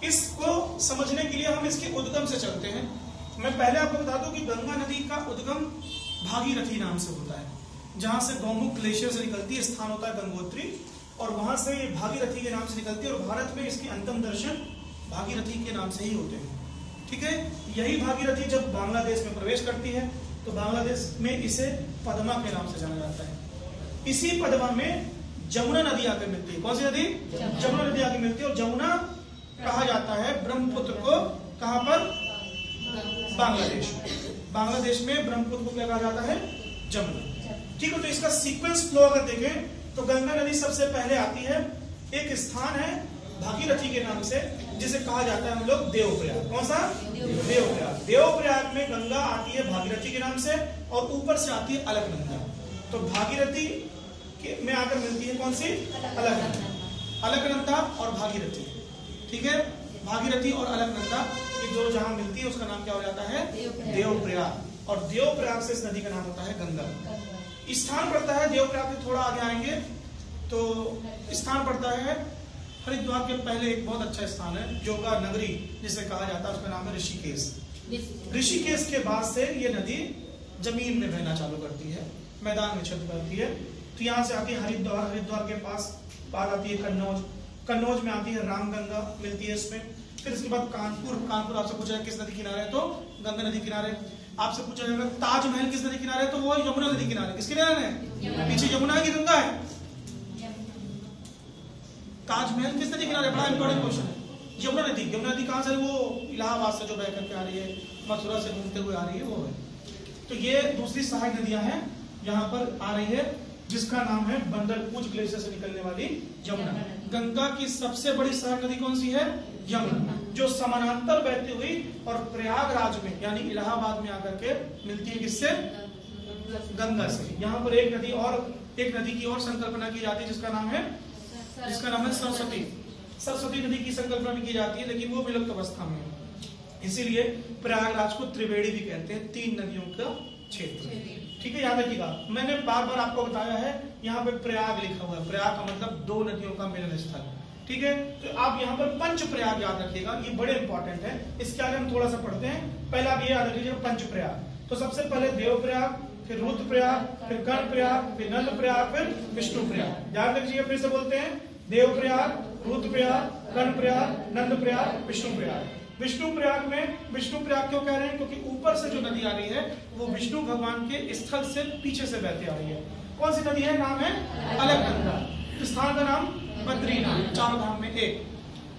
इसको समझने के लिए हम इसके उद्गम से चलते हैं। मैं पहले आपको बता दूं कि गंगा नदी का उद्गम भागीरथी नाम से होता है, जहां से गौमुख ग्लेशियर से निकलती है, स्थान होता है गंगोत्री, और वहां से भागीरथी के नाम से निकलती है, और भारत में इसके अंतिम दर्शन भागीरथी के नाम से ही होते हैं। ठीक है, यही भागीरथी जब बांग्लादेश में प्रवेश करती है तो बांग्लादेश में इसे पद्मा के नाम से जाना जाता है। इसी पद्मा में जमुना नदी आकर मिलती है। कौन सी नदी? जमुना नदी आकर मिलती है, और जमुना कहा जाता है ब्रह्मपुत्र को, कहां पर? बांग्लादेश। बांग्लादेश में ब्रह्मपुत्र को क्या कहा जाता है? जमुना। ठीक है, तो इसका सीक्वेंस फ्लो अगर देखें तो गंगा नदी सबसे पहले आती है, एक स्थान है भागीरथी के नाम से जिसे कहा जाता है हम लोग देवप्रयाग। कौन सा? देवप्रयाग। देवप्रयाग में गंगा आती है भागीरथी के नाम से, और ऊपर से आती है अलकनंदा। तो भागीरथी में आकर मिलती है कौन सी? अलकनंदा। अलकनंदा और भागीरथी, ठीक है, भागीरथी और अलकनंदा ये दो जहां मिलती है उसका नाम क्या हो जाता है? देवप्रयाग। और देवप्रयाग से इस नदी का नाम होता है गंगा। स्थान पड़ता है देवप्रयाग से थोड़ा आगे आएंगे तो स्थान पड़ता है हरिद्वार के पहले, एक बहुत अच्छा स्थान है योगा नगरी जिसे कहा जाता है, उसका नाम है ऋषिकेश। ऋषिकेश के बाद से ये नदी जमीन में बहना चालू करती है, मैदान में छत करती है। तो यहाँ से आती है हरिद्वार, हरिद्वार के पास बाद आती है कन्नौज, कन्नौज में आती है रामगंगा मिलती है इसमें। फिर इसके बाद कानपुर, कानपुर आपसे पूछा जाए किस नदी किनारे है तो गंगा नदी किनारे। आपसे पूछा जाएगा ताजमहल किस नदी किनारे है तो वो यमुना नदी किनारे। किस किनारे है? पीछे यमुना की गंगा है। ताजमहल किस नदी किनारे? बड़ा इंपॉर्टेंट क्वेश्चन है। यमुना नदी। यमुना नदी कहां से? वो इलाहाबाद से जो बह करके आ रही है, मथुरा से घूमते हुए आ रही है, वो है। तो ये दूसरी सहायक नदियां हैं यहाँ पर आ रही है, जिसका नाम है बंदरपूज ग्लेशियर से निकलने वाली यमुना। गंगा की सबसे बड़ी सहायक नदी कौन सी है? यमुना, जो समानांतर बहती हुई और प्रयागराज में यानी इलाहाबाद में आकर के मिलती है। किससे? गंगा से। यहाँ पर एक नदी की और संकल्पना की जाती है जिसका नाम है सरस्वती। सरस्वती नदी की संकल्पना भी की जाती है, लेकिन वो विलुप्त अवस्था में है। इसीलिए प्रयागराज को त्रिवेणी भी कहते हैं, 3 नदियों का क्षेत्र। ठीक है, याद रखिएगा, मैंने बार बार आपको बताया है यहाँ पे प्रयाग लिखा हुआ है। प्रयाग का मतलब 2 नदियों का मिलन स्थल। ठीक है, तो आप यहाँ पर पंच प्रयाग याद रखिएगा, ये बड़े इंपॉर्टेंट है। इसके आगे हम थोड़ा सा पढ़ते हैं। पहले आप ये याद रखिएगा पंच प्रयाग। तो सबसे पहले देवप्रयाग, फिर रुद्रप्रयाग, फिर कर्णप्रयाग, फिर नंदप्रयाग, फिर विष्णुप्रयाग। याद रखिएगा, फिर से बोलते हैं देवप्रयाग, रुद्रप्रयाग, कर्णप्रयाग, नंदप्रयाग, विष्णुप्रयाग। विष्णुप्रयाग में विष्णुप्रयाग क्यों कह रहे हैं? क्योंकि ऊपर से जो नदी आ रही है वो विष्णु भगवान के स्थल से पीछे से बहती आ रही है। कौन सी नदी है? नाम है अलकनंदा। स्थान का नाम बद्रीनाथ, 4 धाम में एक।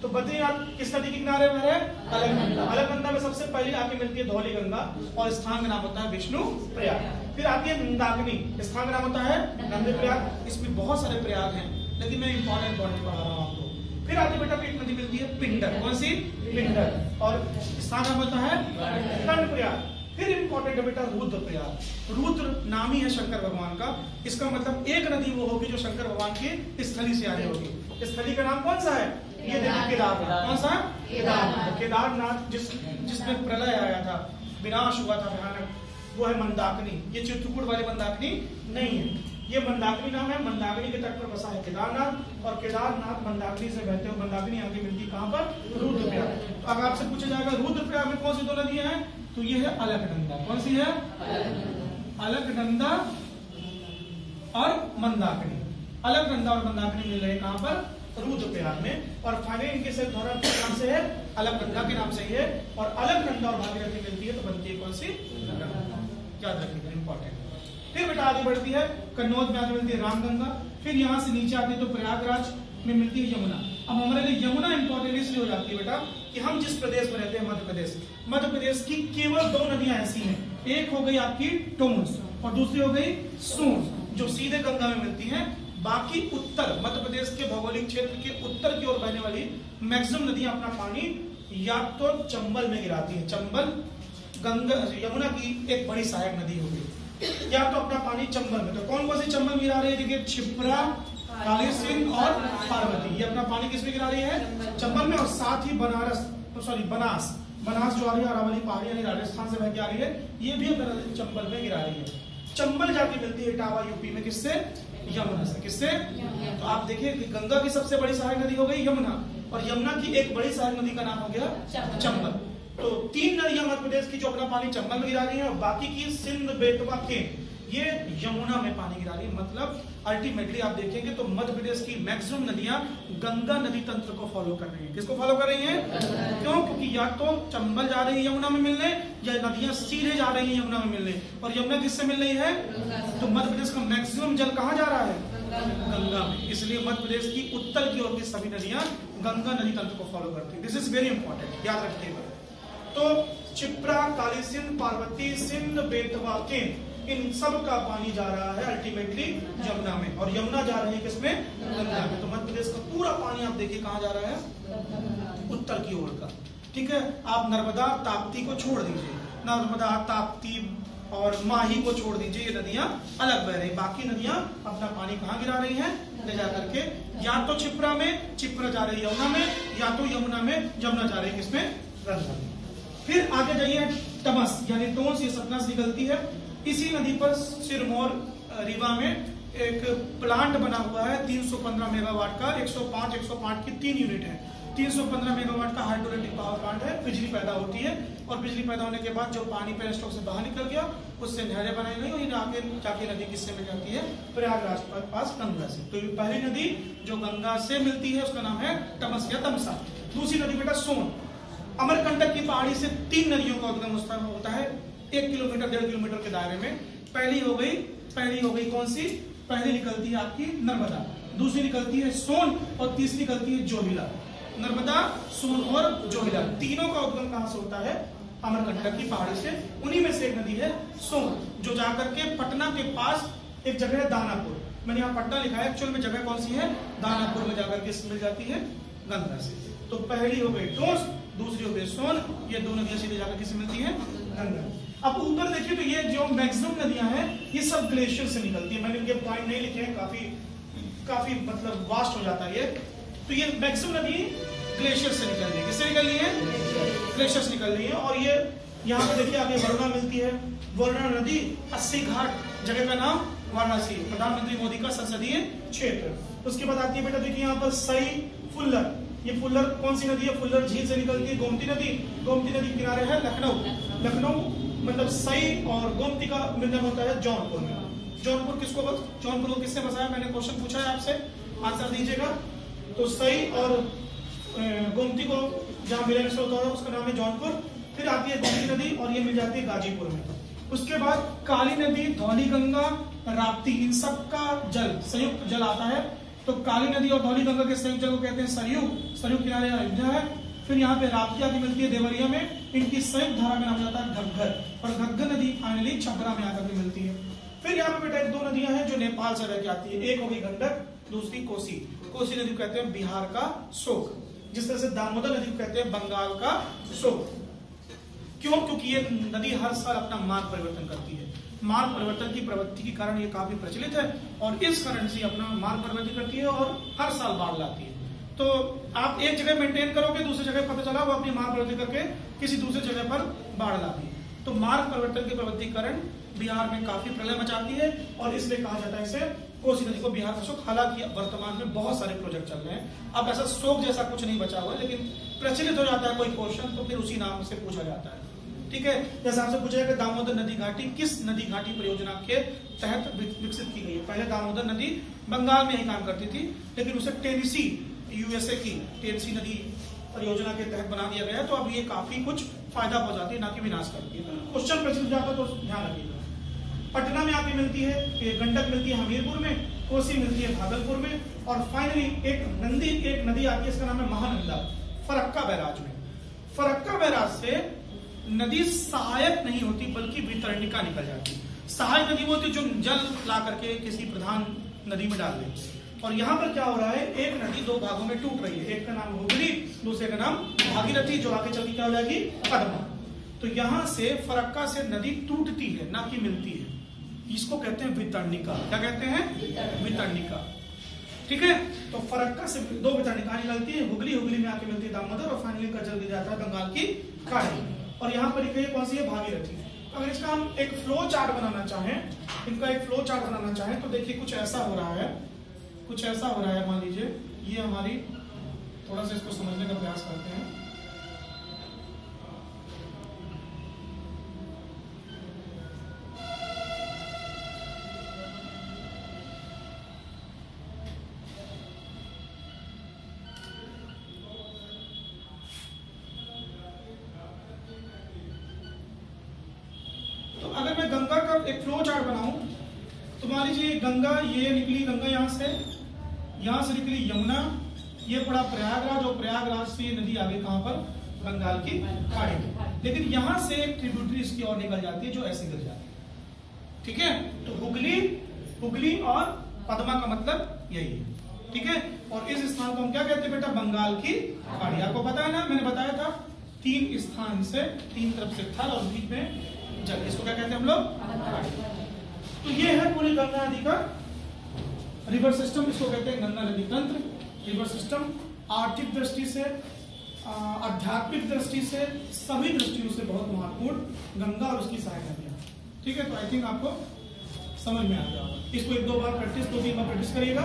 तो बद्रीनाथ किस नदी के किनारे में है? अलकनंदा। अलकनंदा में सबसे पहले आके मिलती है धौली गंगा, और स्थान का नाम होता है विष्णुप्रयाग। फिर आती है मंदाकिनी, स्थान का नाम होता है नंदप्रयाग। इसमें बहुत सारे प्रयाग हैं, लेकिन मैं इंपॉर्टेंट पॉइंट पढ़ा रहा हूँ आपको। फिर आगे बेटा एक नदी मिलती है पिंडर। कौन सी? पिंडर। और स्थान नाम होता है कर्णप्रयाग। फिर इंपॉर्टेंट है बेटा रुद्रप्रयाग। रुद्र नाम ही है शंकर भगवान का। इसका मतलब एक नदी वो होगी जो शंकर भगवान की स्थली से आ रही होगी। स्थली का नाम कौन सा है? ये देखिए केदारनाथ। कौन सा? केदारनाथ। केदारनाथ जिसमें प्रलय आया था, विनाश हुआ था भयानक, वो है मंदाकिनी। ये चित्रकूट वाली मंदाकिनी नहीं है, ये मंदाकिनी नाम है। मंदाकिनी के तट पर बसा है केदारनाथ, और केदारनाथ मंदाकिनी से बहते हुए मंदाकिनी आगे मिलती है कहां पर? रुद्रप्रयाग। अब आपसे पूछा जाएगा रुद्रप्रयाग में कौन सी 2 नदियां हैं? तो ये है अलकनंदा। कौन सी है? अलकनंदा और मंदाकिनी। अलकनंदा और मंदाकिनी मिल रहे हैं कहां पर? रुद्रप्रयाग में। और फाइनली इनके से धौरा के नाम से है, अलकनंदा के नाम से ही है। और अलकनंदा और भागीरथी मिलती है तो बनती है कौन सी? याद रखिएगा, इंपॉर्टेंट। फिर बेटा आगे बढ़ती है, कन्नौज में आगे मिलती है रामगंगा। फिर यहाँ से नीचे आती है तो प्रयागराज में मिलती है यमुना। अब हमारे लिए यमुना इंपॉर्टेंट इसलिए हो जाती है बेटा कि हम जिस प्रदेश में रहते हैं मध्य प्रदेश, मध्य प्रदेश की केवल 2 नदियां ऐसी हैं। एक हो गई आपकी टोंस और दूसरी हो गई सोन, जो सीधे गंगा में मिलती हैं। बाकी उत्तर मध्य प्रदेश के भौगोलिक क्षेत्र के उत्तर की ओर बहने वाली मैक्सिमम नदियां अपना पानी या तो चंबल में गिराती है। चंबल गंगा यमुना की एक बड़ी सहायक नदी होगी, या तो अपना पानी चंबल में। तो कौन कौन सी चंबल गिरा रही है? देखिए क्षिप्रा, काली सिंध और पार्वती, ये अपना पानी किसमें गिरा रही है? चंबल में। और साथ ही बनास जो आ रही है अरावली पहाड़ी यानी राजस्थान से बह के आ रही है, ये भी चंबल में गिरा रही है। चंबल जाके मिलती है इटावा यूपी में, किससे? यमुना से। किससे? तो आप देखिए कि गंगा की सबसे बड़ी सहायक नदी हो गई यमुना, और यमुना की एक बड़ी सहायक नदी का नाम हो गया चंबल। तो 3 नदियां मध्य प्रदेश की जो अपना पानी चंबल में गिरा रही है और बाकी की सिंध, बेतवा, केन ये यमुना में पानी गिरा रही है। मतलब अल्टीमेटली आप देखेंगे तो मध्य प्रदेश की मैक्सिमम नदियां गंगा नदी तंत्र को फॉलो कर रही हैं। किसको फॉलो कर रही हैं? क्यों? क्योंकि या तो चंबल जा रही है यमुना में मिलने, या नदियां सीधे जा रही है यमुना में मिलने। और यमुना किससे मिल रही है? तो मध्य प्रदेश का मैक्सिमम जल कहाँ जा रहा है? गंगा में। इसलिए मध्य प्रदेश की उत्तर की ओर की सभी नदियां गंगा नदी तंत्र को फॉलो करती है। दिस इज वेरी इंपॉर्टेंट, याद रखिएगा। तो क्षिप्रा, काली सिंध, पार्वती, सिंध, बेतवा, केन इन सब का पानी जा रहा है अल्टीमेटली यमुना में, और यमुना जा रही है किसमें? गंगा में। तो मध्य प्रदेश का पूरा पानी आप देखिए कहाँ जा रहा है? उत्तर की ओर का। ठीक है, आप नर्मदा, ताप्ती को छोड़ दीजिए, नर्मदा, ताप्ती और माही को छोड़ दीजिए, ये नदियां अलग बह रही। बाकी नदियां अपना पानी कहाँ गिरा रही हैं? ले जा करके या तो क्षिप्रा में, क्षिप्रा जा रही है यमुना में, या तो यमुना में, यमुना जा रही है किसमें? गंगा में। फिर आगे जाइए तमस यानी टोंस, ये सतना से निकलती है। इसी नदी पर सिरमौर रीवा में एक प्लांट बना हुआ है 315 मेगावाट का। 105 की 3 यूनिट है। 315 मेगावाट का हाइड्रो इलेक्ट्रिक पावर प्लांट है। बिजली पैदा होती है और बिजली पैदा होने के बाद जो पानी पेन स्टॉक से बाहर निकल गया उससे नहरें बनाई गई और आगे जाके नदी किससे मिल जाती है? प्रयागराज के पास गंगा से। तो पहली नदी जो गंगा से मिलती है उसका नाम है तमस या तमसा। दूसरी नदी बेटा सोन। अमरकंटक की पहाड़ी से 3 नदियों का उद्गम होता है 1 किलोमीटर 1.5 किलोमीटर के दायरे में। पहली हो गई कौन सी? पहली निकलती है आपकी नर्मदा, दूसरी निकलती है सोन और तीसरी निकलती है जोहिला। नर्मदा, सोन और जोहिला तीनों का उद्गम कहां से होता है? अमरकंटक की पहाड़ी से। उन्हीं में से एक नदी है सोन, जो जाकर के पटना के पास एक जगह है दानापुर। मैंने यहाँ पटना लिखा है, एक्चुअल में जगह कौन सी है? दानापुर में जाकर के मिल जाती है गंगा से। तो पहली हो गई टोंस, दूसरी हो गई सोन, ये 2 नदियां सीधे जाकर किससे मिलती है? गंगा। अब ऊपर देखिए तो ये जो मैक्सिमम नदियां हैं ये सब ग्लेशियर से निकलती है। मैंने इनके पॉइंट नहीं लिखे हैं, काफी मतलब वास्ट हो जाता है ये। तो ये मैक्सिमम नदी ग्लेशियर से निकल रही है। किससे निकल रही है? ग्लेशियर से निकल रही है। और ये यहाँ पे देखिए आगे वरुणा मिलती है। वरुणा नदी 80 घाट, जगह का नाम वाराणसी, प्रधानमंत्री मोदी का संसदीय क्षेत्र। उसके बाद आती है बेटा देखिए यहाँ पर सई, फुल्लर। ये फुल्लर कौन सी नदी है? फुल्लर झील से निकलती है। गोमती नदी, गोमती नदी किनारे है लखनऊ मतलब सई और गोमती का मिलन होता है जौनपुर में। जौनपुर को किसने बसाया? मैंने क्वेश्चन पूछा है आपसे, आंसर दीजिएगा। तो सई और गोमती को जहाँ मिलन से होता है उसका नाम है जौनपुर। फिर आती है गोमती नदी और ये मिल जाती है गाजीपुर में। उसके बाद काली नदी, धौली गंगा, राप्ती, इन सब का जल संयुक्त जल आता है। तो काली नदी और धौली गंगा के संयुक्त जल को कहते हैं सरयू। सरयू किनारे अयोध्या है। फिर यहाँ पे राप्ती आदि मिलती है देवरिया में। इनकी संयुक्त धारा का नाम जाता है घग्गर, और घग्गर नदी फाइनली छपरा में आकर के मिलती है। फिर यहाँ पे बेटा 2 नदियां हैं जो नेपाल से रह के आती है। एक हो गई गंडक, दूसरी कोसी। कोसी नदी को कहते हैं बिहार का शोक, जिस तरह से दामोदर नदी को कहते हैं बंगाल का शोक। क्यों? क्योंकि ये नदी हर साल अपना मार्ग परिवर्तन करती है। मार्ग परिवर्तन की प्रवृत्ति के कारण ये काफी प्रचलित है और इस कारण से अपना मार्ग परिवर्तन करती है और हर साल बाढ़ लाती है। तो आप एक जगह मेंटेन करोगे, दूसरी जगह पता चला वो अपनी मार्ग परिवर्तन करके किसी दूसरी जगह पर बाढ़ लाती है। तो मार्ग परिवर्तन की प्रवृत्ति के कारण बिहार में काफी प्रलय मचाती है और इसलिए कहा जाता है इसे कोसी नदी को बिहार का शोक। हालांकि वर्तमान में बहुत सारे प्रोजेक्ट चल रहे हैं। अब ऐसा शोक जैसा कुछ नहीं बचा हुआ, लेकिन प्रचलित हो जाता है कोई क्वेश्चन तो फिर उसी नाम से पूछा जाता है। ठीक है, जैसे आपसे पूछा कि दामोदर नदी घाटी किस नदी घाटी परियोजना के तहत विकसित की गई है? पहले दामोदर नदी बंगाल में ही काम करती थी, लेकिन उसे टेनेसी यूएसए की टेनेसी नदी परियोजना के तहत बना दिया गया। तो अब ये काफी कुछ फायदा पहुंचाती है, ना कि विनाश करती है। क्वेश्चन प्रचलित हो जाता है तो ध्यान रखिएगा। पटना में आके मिलती है, गंडक मिलती है हमीरपुर में, कोसी मिलती है भागलपुर में, और फाइनली एक नदी आती है, इसका नाम है महानंदा, फरक्का बैराज में। फरक्का बैराज से नदी सहायक नहीं होती बल्कि वितरणिका निकल जाती है। सहायक नदी वो होती है जो जल ला करके किसी प्रधान नदी में डाल देती है। और यहाँ पर क्या हो रहा है, एक नदी 2 भागों में टूट रही है। एक का नाम हुगली, दूसरे का नाम भागीरथी, जो आगे चल के क्या हो जाएगी पद्मा। तो यहाँ से फरक्का से नदी टूटती है, ना कि मिलती है। इसको कहते हैं वितरणिका। क्या कहते हैं? वितरणिका। ठीक है, तो फरक्का से 2 वितरणिका निकलती है। हुगली में आके मिलती है दामोदर, और फाइनली का जल गिर जाता है बंगाल की खाड़ी। और यहाँ पर कौन सी है? भागीरथी। अगर इसका हम एक फ्लो चार्ट बनाना चाहें, इनका एक फ्लो चार्ट बनाना चाहें तो देखिए कुछ ऐसा हो रहा है। मान लीजिए ये हमारी थोड़ा सा इसको समझने का प्रयास करते हैं। तो अगर मैं गंगा का एक फ्लो चार्ट बनाऊं तो मान लीजिए गंगा, ये निकली गंगा यहां से निकली यमुना, ये पड़ा प्रयागराज, और प्रयागराज से ये नदी आगे कहां पर, बंगाल की खाड़ी में। लेकिन यहां से एक ट्रिब्यूटरी इसकी और निकल जाती है जो ऐसे गिर जाती है। ठीक है, तो हुगली और पद्मा का मतलब यही है। ठीक है, और इस स्थान को हम क्या कहते हैं बेटा, बंगाल की खाड़ी। आपको पता है ना, मैंने बताया था 3 स्थान से, 3 तरफ से थल और बीच में जल, इसको क्या कहते हैं हम लोग। तो ये है पूरी गंगा नदी का रिवर सिस्टम, इसको कहते हैं गंगा नदी तंत्र, रिवर सिस्टम। आर्थिक दृष्टि से, आध्यात्मिक दृष्टि से, सभी दृष्टियों से बहुत महत्वपूर्ण गंगा और उसकी सहायक नदियां। ठीक है, तो आई थिंक आपको समझ में आ गया होगा। इसको 1-2 बार प्रैक्टिस, 2-3 बार प्रैक्टिस करिएगा।